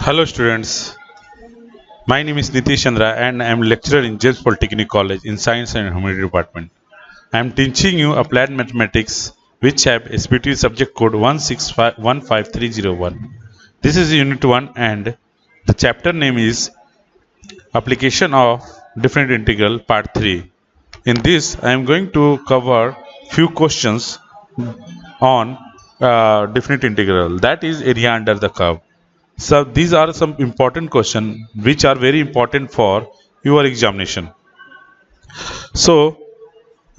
Hello students, my name is Nitish Chandra and I am lecturer in James Polytechnic College in Science and Humanity Department. I am teaching you applied mathematics which have SPT subject code 1651531. This is unit 1 and the chapter name is application of definite integral part 3. In this I am going to cover few questions on definite integral, that is area under the curve. So these are some important questions which are very important for your examination. So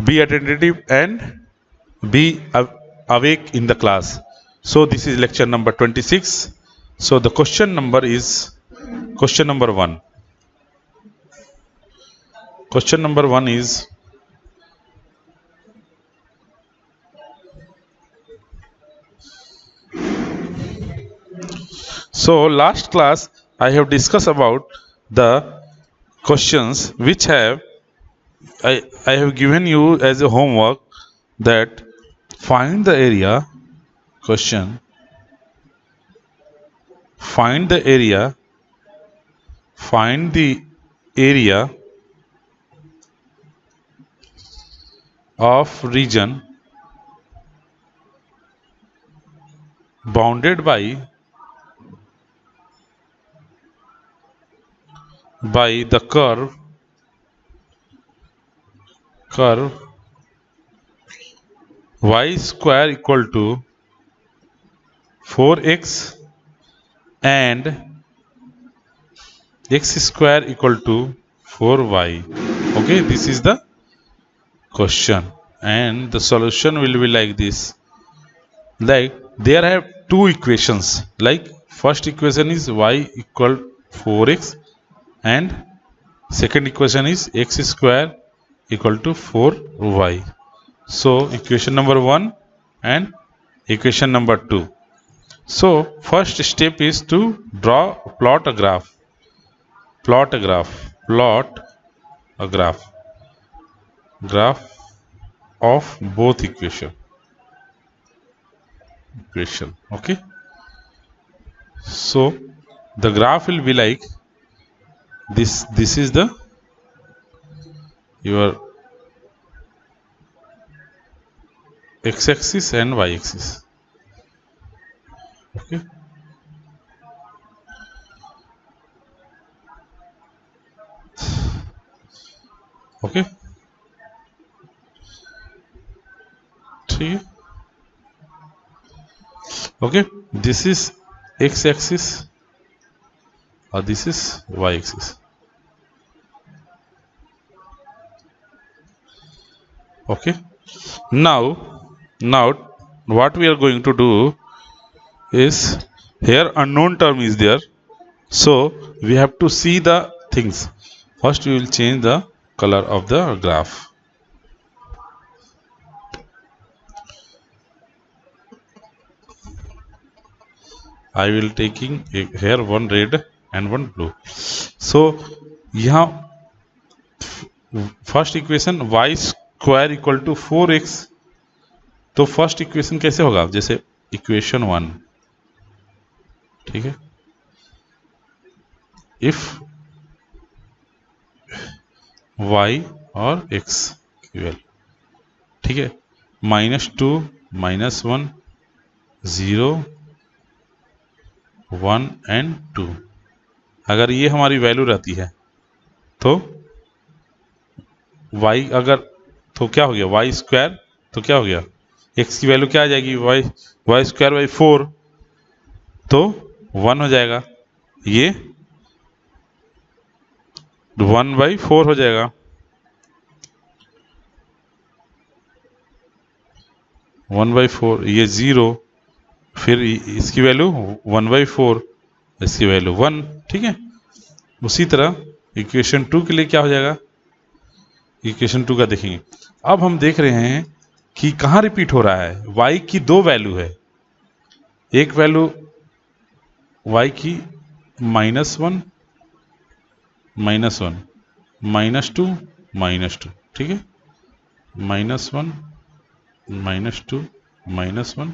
be attentive and be awake in the class. So this is lecture number 26. So the question number is question number 1. Question number 1 is, so last class I have discussed about the questions which I have given you as a homework that find the area question, find the area of region bounded by the curve y square equal to 4x and x square equal to 4y. Okay, this is the question and the solution will be like this. Like there have two equations, like first equation is y equal 4x and second equation is x square equal to 4y. So equation number 1 and equation number 2. So first step is to plot a graph of both equation. Okay, so the graph will be like this. This is the your x-axis and y-axis. Okay, okay, okay, this is x-axis or this is y-axis. Okay, now what we are going to do is, here unknown term is there, so we have to see the things. First we will change the color of the graph. I will taking here one red and one blue. So यहाँ first equation y square equal to 4x, तो first equation कैसे होगा, जैसे equation 1, ठीक है, if y और x equal, ठीक है, -2 -1 0 1 एंड 2, अगर ये हमारी वैल्यू रहती है तो y अगर, तो क्या हो गया, y स्क्वायर, तो क्या हो गया, x की वैल्यू क्या आ जाएगी, y स्क्वायर बाई 4, तो 1 हो जाएगा, ये 1/4 हो जाएगा, ये 0, फिर इसकी वैल्यू 1/4, इसकी वैल्यू 1, ठीक है। उसी तरह इक्वेशन 2 के लिए क्या हो जाएगा, इक्वेशन 2 का देखेंगे। अब हम देख रहे हैं कि कहाँ रिपीट हो रहा है, y की दो वैल्यू है, एक वैल्यू y की -1 -2 -2, ठीक है, -1 -2 -1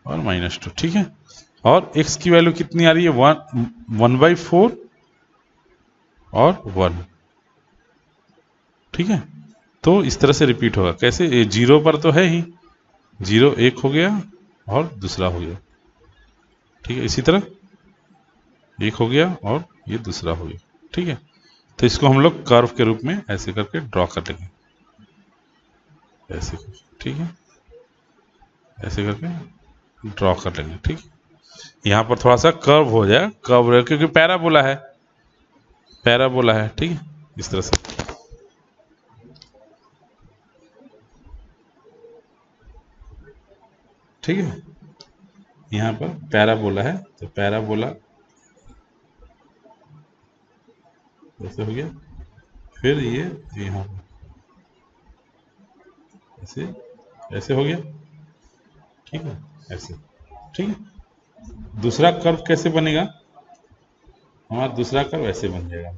और -2, ठीक है। और x की वैल्यू कितनी आ रही है, 1/4 और 1। ठीक है, तो इस तरह से रिपीट होगा। कैसे, ये 0 पर तो है ही, 0 एक हो गया और दूसरा हो गया। ठीक है, इसी तरह एक हो गया और ये दूसरा हो गया। ठीक है, तो इसको हम लोग कर्व के रूप में ऐसे करके ड्रॉ कर लेंगे, ऐसे। ठीक है, ऐसे करके ड्रॉ कर लेंगे। ठीक है, यहाँ पर थोड़ा सा कर्व हो जाए, कर्व क्योंकि पैराबोला है, पैराबोला है। ठीक है, इस तरह से। ठीक है, यहाँ पर पैराबोला है, तो पैराबोला ऐसे हो गया, फिर ये यहाँ ऐसे ऐसे हो गया। ठीक है, ऐसे। ठीक है, दूसरा कर्व कैसे बनेगा हमारा, दूसरा कर्व ऐसे बन जाएगा।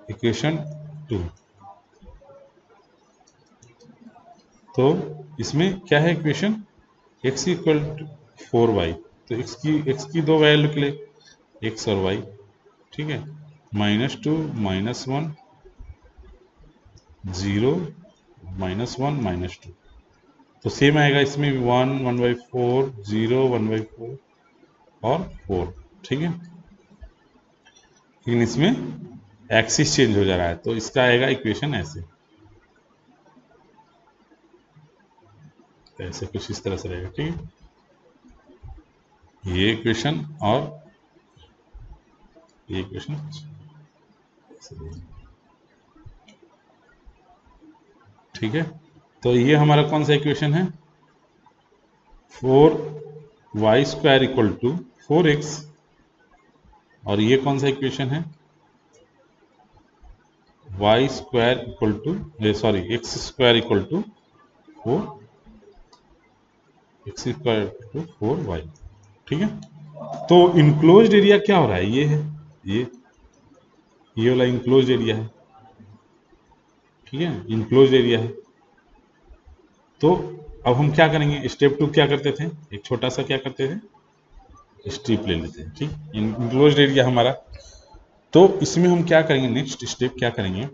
इक्वेशन 2। तो इसमें क्या है equation, x equal to 4y। तो x की दो वैल्यू के लिए, x और y। ठीक है, -2 -1 0 -1 -2। तो सेम आएगा इसमें भी, 1 1/4 0 1/4 और 4। ठीक है, लेकिन इसमें एक्सिस चेंज हो जा रहा है, तो इसका आएगा इक्वेशन ऐसे, ऐसे कुछ इस तरह से रहेगा। ठीक है, ये इक्वेशन और ये इक्वेशन। ठीक है, तो ये हमारा कौन सा इक्वेशन है, 4y² इक्वल टू 4x। और ये कौन सा इक्वेशन है, y² equal to, x² equal to 4, x² equal to 4y। ठीक है, तो इनक्लोज्ड एरिया क्या हो रहा है, ये है, ये वाला इनक्लोज्ड एरिया है। ठीक है, इनक्लोज्ड एरिया है। तो अब हम क्या करेंगे, स्टेप 2 क्या करते थे, एक छोटा सा क्या करते थे, स्ट्रिप ले लेते हैं। ठीक, इनक्लोज्ड एरिया हमारा। तो इसमें हम क्या करेंगे, नेक्स्ट स्टेप क्या करेंगे,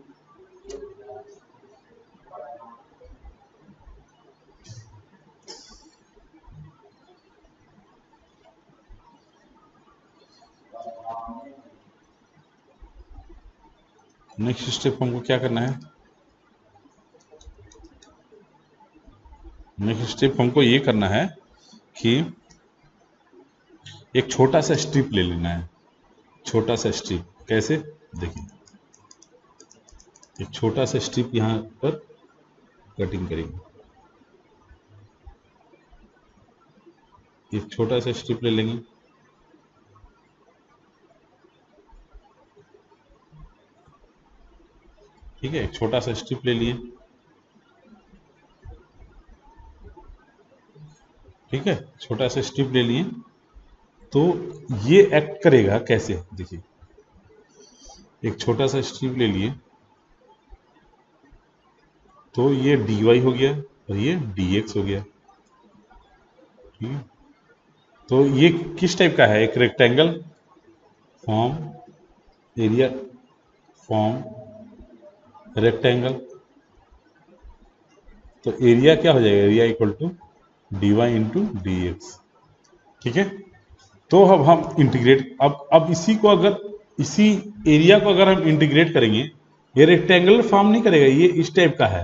नेक्स्ट स्टेप हमको क्या करना है, नेक्स्ट स्टेप हमको ये करना है कि एक छोटा सा स्ट्रिप ले लेना है, छोटा सा स्ट्रिप। कैसे, देखिए, एक छोटा सा स्ट्रिप यहां पर कटिंग करेंगे, एक छोटा सा स्ट्रिप ले लेंगे। ठीक है, एक छोटा सा स्ट्रिप ले लिए। ठीक है, छोटा सा स्ट्रिप ले लिए। तो ये एक्ट करेगा कैसे, देखिए, एक छोटा सा स्ट्रिप ले लिए, तो ये dy हो गया और ये dx हो गया। ठीक है, तो ये किस टाइप का है, एक rectangle form, area form rectangle. तो एरिया क्या हो जाएगा, area equal to dy into dx। ठीक है, तो अब हम इंटीग्रेट, अब इसी को अगर, इसी एरिया को अगर हम इंटीग्रेट करेंगे, ये रेक्टेंगुलर फॉर्म नहीं करेगा, ये इस टाइप का है,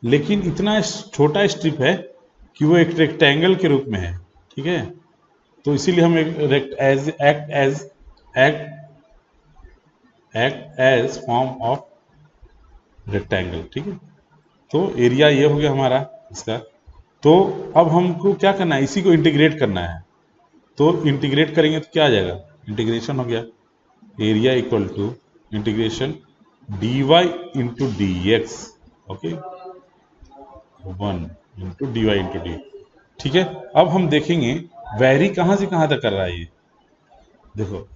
लेकिन इतना छोटा स्ट्रिप है कि वो एक रेक्टेंगल के रूप में है। ठीक है, तो इसीलिए हम act as form of rectangle. ठीक है, तो एरिया ये हो गया हमारा इसका। तो अब हमको क्या करना है, इसी को इंटीग्रेट करना है। तो इंटीग्रेट करेंगे तो क्या आ जाएगा, इंटीग्रेशन हो गया, area equal to integration dy into D X. Okay, 1 into dy into D. ठीक है, अब हम देखेंगे वैरी कहां से कहां तक कर रहा है ये, देखो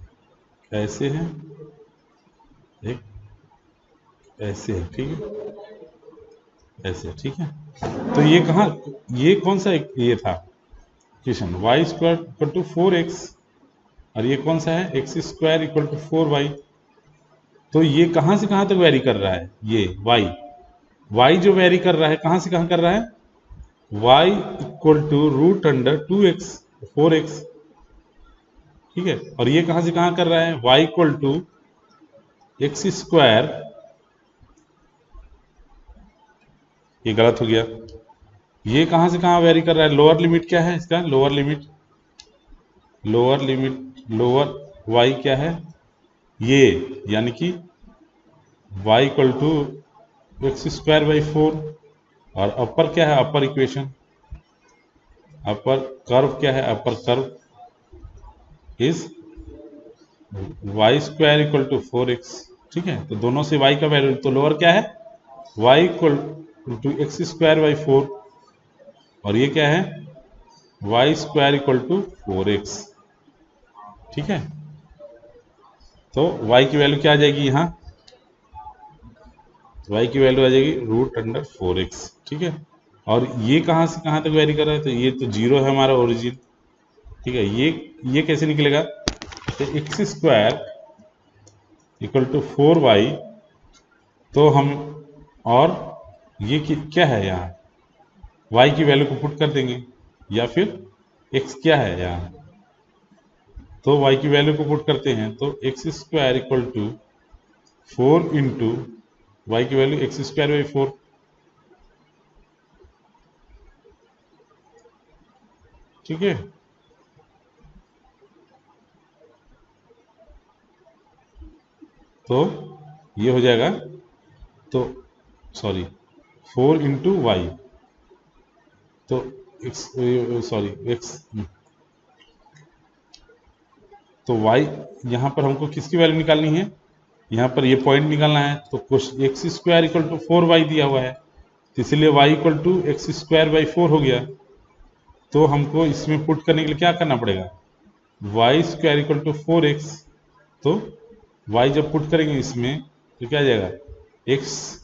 ऐसे है, एक ऐसे है। ठीक है, ऐसे। ठीक है, तो ये कहां, ये कौन सा ये था, equation Y square equal to 4x, और ये कौन सा है, x square equal to 4y। तो ये कहां से कहां तक वेरी कर रहा है, ये y जो वेरी कर रहा है कहां से कहां कर रहा है, y equal to root under 2x 4x, ठीक है। और ये कहां से कहां कर रहा है, y equal to x square, ये गलत हो गया। ये कहां से कहां वेरी कर रहा है, लोअर लिमिट क्या है इसका, लोअर लिमिट लोअर y क्या है, ये यानी कि y equal to x square by 4, और अपर क्या है, अपर इक्वेशन, अपर कर्व क्या है, upper curve is y square equal to 4x, ठीक है। तो दोनों से y का वैल्यू, तो लोअर क्या है, y equal to x square by 4, और ये क्या है, y square equal to 4x, ठीक है। तो y की वैल्यू क्या आ जाएगी, यहाँ y की वैल्यू आ जाएगी रूट अंडर 4x, ठीक है। और ये कहां से कहां तक वेरी कर रहा है, तो ये तो 0 है हमारा ओरिजिन, ठीक है। ये कैसे निकलेगा, तो x square equal to 4y, तो हम, और ये क्या है यहाँ, y की वैल्यू को पुट कर देंगे, या फिर x क्या है यहाँ, तो y की वैल्यू को पुट करते हैं, तो x square equal to 4 into y की वैल्यू एक्स स्क्वायर बाई 4, ठीक है। तो ये हो जाएगा, तो सॉरी 4 इंटू वाई, तो एक्स तो y यहां पर हमको किसकी वैल्यू निकालनी है, यहां पर ये पॉइंट निकालना है। तो कुछ x square equal to 4y दिया हुआ है, तो इसलिए y equal to x square by 4 हो गया। तो हमको इसमें पुट करने के लिए क्या करना पड़ेगा, y square equal to 4x, तो y जब पुट करेंगे इसमें तो क्या आ जाएगा, एक्स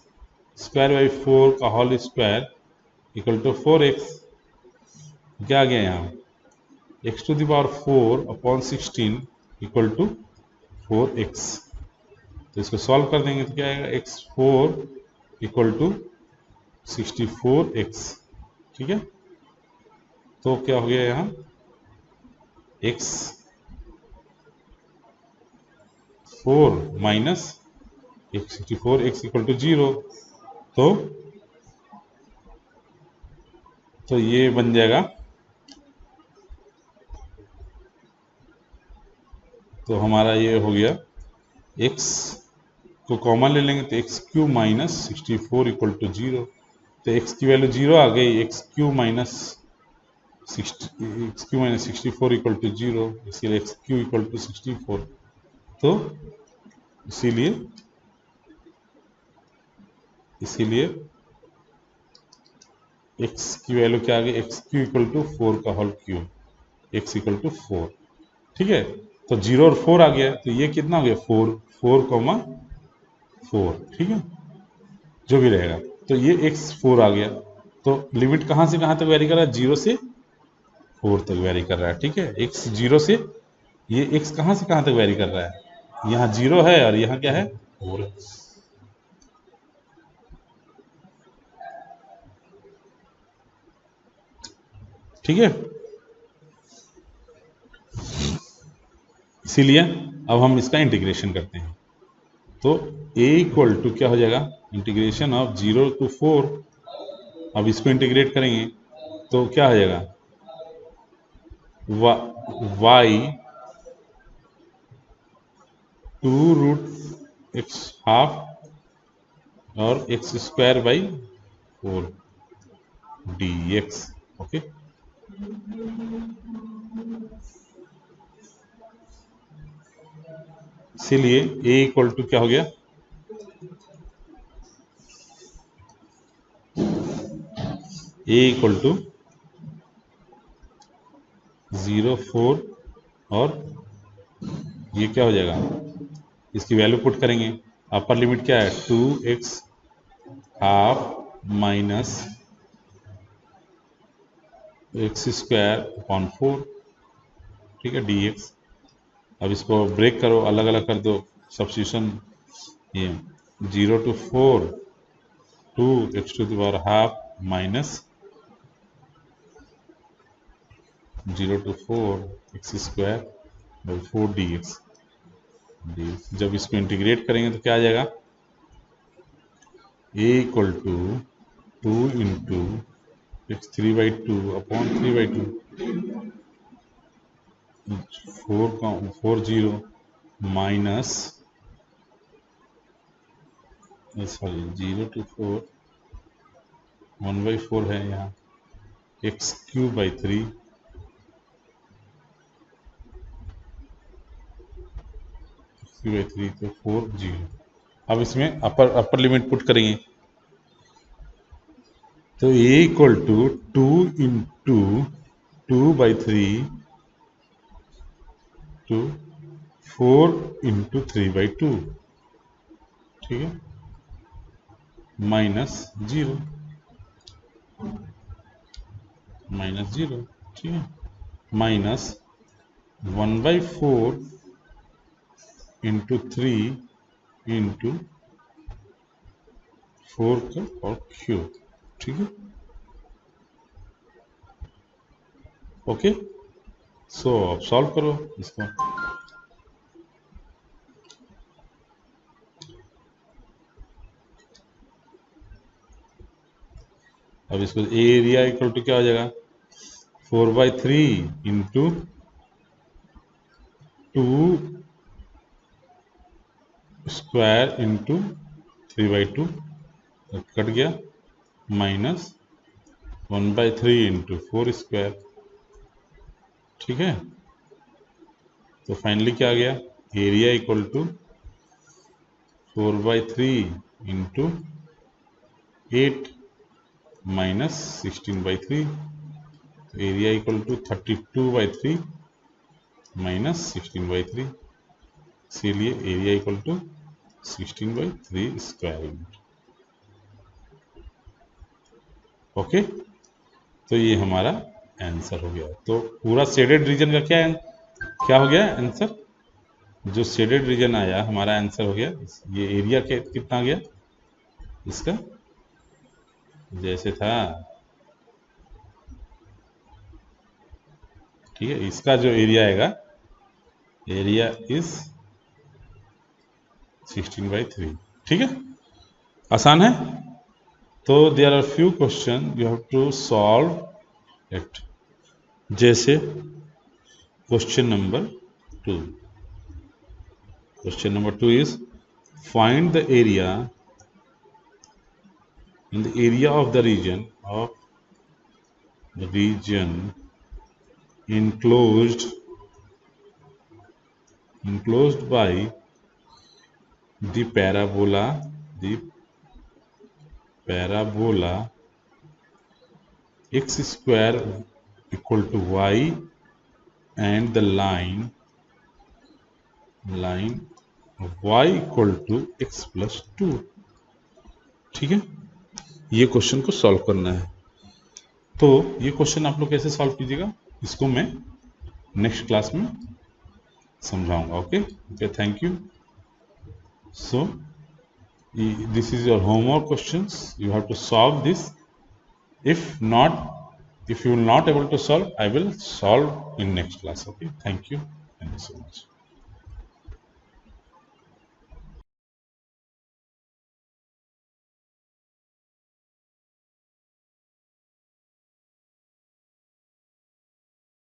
स्क्वायर बाई 4 का whole square equal to 4x, क्या आ गया यहाँ, x to the power 4 upon 16 equal to 4x। तो इसको सॉल्व कर देंगे तो क्या आएगा, x4 इक्वल टू 64x, ठीक है। तो क्या हो गया यहाँ, x4 minus 64x equal to 0, तो ये बन जाएगा, तो हमारा ये हो गया, x को कॉमन ले लेंगे तो x cube minus 64 equal to 0, तो x की वैल्यू 0 आ गई, x cube minus 64 equal to 0, इसलिए एक्स क्यू इक्वल टू 64। तो इसीलिए x की वैल्यू क्या आ गई, एक्स क्यू इक्वल टू 4 का whole cube, x equal to 4, ठीक है। तो 0 और 4 आ गया, तो ये कितना हो गया, 4, ठीक है, जो भी रहेगा। तो ये x4 आ गया। तो लिमिट कहां से कहां तक वेरी कर रहा है, 0 से 4 तक वेरी कर रहा है, ठीक है। x 0 से, ये x कहां से कहां तक वेरी कर रहा है, यहाँ 0 है और यहाँ क्या है, 4 है, ठीक है। इसीलिए अब हम इसका इंटीग्रेशन करते हैं, तो a इक्वल टू क्या हो जाएगा, इंटीग्रेशन ऑफ 0 to 4, अब इसको इंटीग्रेट करेंगे तो क्या हो जाएगा, y 2 रूट एक्स हाफ और x square by 4 dx, okay. इसीलिए a इक्वल टू क्या हो गया, a इक्वल टू 0 4, और ये क्या हो जाएगा, इसकी वैल्यू पुट करेंगे, अपर लिमिट क्या है, 2x half minus x square upon 4, ठीक है, dx। अब इसको ब्रेक करो, अलग अलग कर दो, सब्स्टिट्यूशन, ये 0 to 4 2 x to the power half minus 0 to 4 x square by 4 dx। जब इसको इंटीग्रेट करेंगे तो क्या आ जाएगा, a equal to 2 into x 3/2 upon 3/2, 4 minus sorry 0 to 4 1/4 है यहाँ, x³ 3 तो 4 0। अब इसमें अपर लिमिट पुट करेंगे तो a equal to 2 into 2/3 to 4 into 3/2, ठीक है, माइनस 0, ठीक है, माइनस 1/4 इंटू 3 इंटू 4 का और क्यूब, ठीक है, ओके। सो अब सॉल्व करो इसको। अब इसको एरिया इक्वल टू क्या हो जाएगा, 4/3 इंटू 2 स्क्वायर इंटू 3/2 कट गया, माइनस 1/3 इंटू 4 स्क्वायर, ठीक है। तो फाइनली क्या आ गया, area equal to 4/3 into 8 minus 16/3, तो एरिया इक्वल टू 32/3 माइनस 16/3, इसीलिए area equal to 16/3 square unit, okay. तो ये हमारा आंसर हो गया। तो पूरा शेडेड रीजन का क्या हो गया आंसर, जो शेडेड रीजन आया हमारा आंसर हो गया। ये एरिया के कितना आ गया इसका, जैसे था, ठीक है, इसका जो एरिया आएगा, एरिया इज 16/3, ठीक है, आसान है। तो there are few question you have to solve it, जैसे question number 2। Question number 2 is find the area in the area of the region enclosed by the parabola x square equal to y and the line y equal to x plus 2, ठीक है। ये question को solve करना है। तो ये question आप लोग कैसे सॉल्व कीजिएगा, इसको मैं नेक्स्ट क्लास में समझाऊंगा, okay. Thank you. So this is your homework questions, you have to solve this. If you will not able to solve, I will solve in next class, okay. Thank you so much.